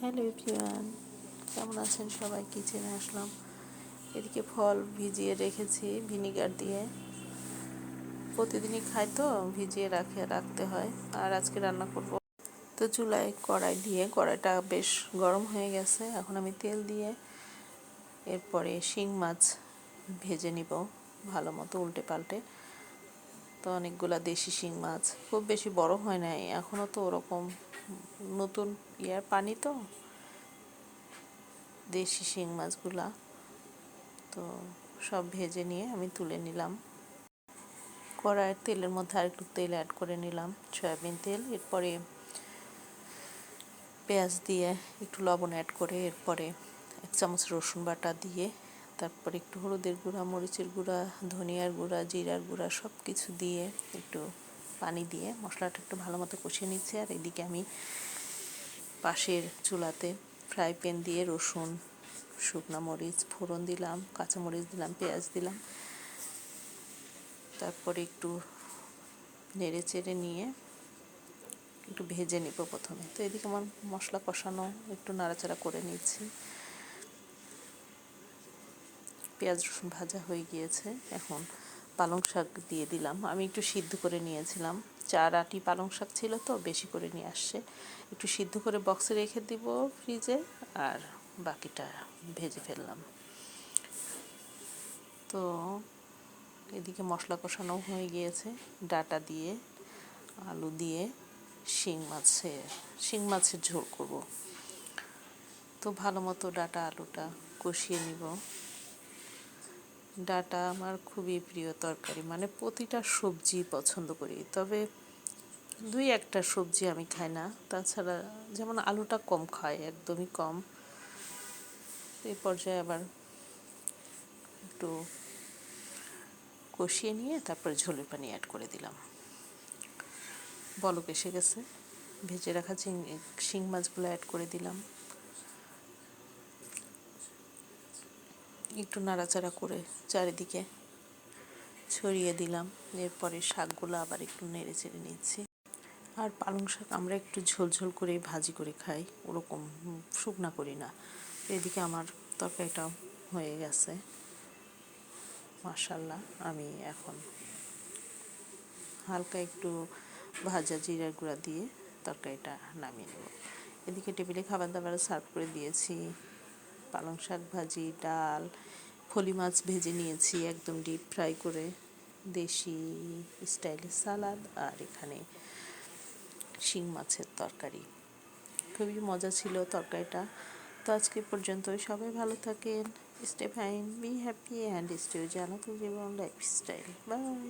Hello everyone, কেমন আছেন সবাই? কিচেনে আসলাম। এদিকে ফল ভিজিয়ে রেখেছি ভিনিগার দিয়ে। প্রতিদিনই খাই তো ভিজিয়ে রাখতে হয়। আর আজকে রান্না করব। তো চুলায় কড়াই দিয়ে, কড়াইটা বেশ গরম হয়ে গেছে। এখন আমি তেল দিয়ে এরপরে শিং মাছ ভেজে নিব ভালো মতো উল্টে পাল্টে। তো অনেকগুলা দেশি শিং মাছ, খুব বেশি বড় হয় নাই এখনও, তো ওরকম নতুন পানি তো দেশি শিং মাছগুলা। তো সব ভেজে নিয়ে আমি তুলে নিলাম। কড়াইয়ের তেলের মধ্যে আর একটু তেল অ্যাড করে নিলাম, সয়াবিন তেল। এরপরে পেঁয়াজ দিয়ে একটু লবণ অ্যাড করে, এরপরে 1 চামচ রসুন বাটা দিয়ে, তারপরে একটু হলুদের গুঁড়া, মরিচের গুঁড়া, ধনিয়ার গুঁড়া, জিরার গুঁড়া সব কিছু দিয়ে একটু পানি দিয়ে মশলাটা একটু ভালো মতো কষিয়ে নিচ্ছি। আর এদিকে আমি পাশের চুলাতে ফ্রাই প্যান দিয়ে রসুন, শুকনো মরিচ ফোড়ন দিলাম, কাঁচামরিচ দিলাম, পেঁয়াজ দিলাম। তারপরে একটু নেড়ে চেড়ে নিয়ে একটু ভেজে নিব প্রথমে। তো এদিকে আমার মশলা কষানো একটু নাড়াচাড়া করে নিচ্ছি। পেঁয়াজ রসুন ভাজা হয়ে গিয়েছে। এখন পালং শাক দিয়ে দিলাম। আমি একটু সিদ্ধ করে নিয়েছিলাম, 4 আটি পালং শাক ছিল তো বেশি করে নিয়ে আসছে। একটু সিদ্ধ করে বক্সে রেখে দিব ফ্রিজে, আর বাকিটা ভেজে ফেললাম। তো এদিকে মশলা কষানো হয়ে গিয়েছে। ডাটা দিয়ে, আলু দিয়ে শিং মাছের ঝোল করব। তো ভালো মতো ডাটা আলুটা কষিয়ে নিব। ডাটা আমার খুবই প্রিয় তরকারি, মানে প্রতিটা সবজি পছন্দ করি, তবে 2-1টা সবজি আমি খাই না। তাছাড়া যেমন আলুটা কম খাই, একদমই কম। এই পর্যায়ে আবার একটু কষিয়ে নিয়ে তারপরে ঝোলের পানি অ্যাড করে দিলাম। বলক এসে গেছে। ভেজে রাখা শিং মাছগুলো অ্যাড করে দিলাম। একটু নাড়াচাড়া করে চারিদিকে ছড়িয়ে দিলাম। এরপরে শাকগুলো আবার একটু নেড়ে চেড়ে নিচ্ছি। আর পালং শাক আমরা একটু ঝোল ঝোল করে ভাজি করে খাই, ওরকম শুকনা করি না। এদিকে আমার তরকারিটা হয়ে গেছে মাশাআল্লাহ। আমি এখন হালকা একটু ভাজা জিরার গুঁড়া দিয়ে তরকারিটা নামিয়ে নেব। এদিকে টেবিলে খাবার দাবার সার্ভ করে দিয়েছি। পালং শাক ভাজি, ডাল, ফলি মাছ ভেজে নিয়েছি একদম ডিপ ফ্রাই করে, দেশি স্টাইলের সালাদ, আর এখানে শিং মাছের তরকারি। খুবই মজা ছিল তরকারিটা। তো আজকে পর্যন্তই। সবাই ভালো থাকেন, stay fine, be happy and stay Jannatul Jibon lifestyle. By.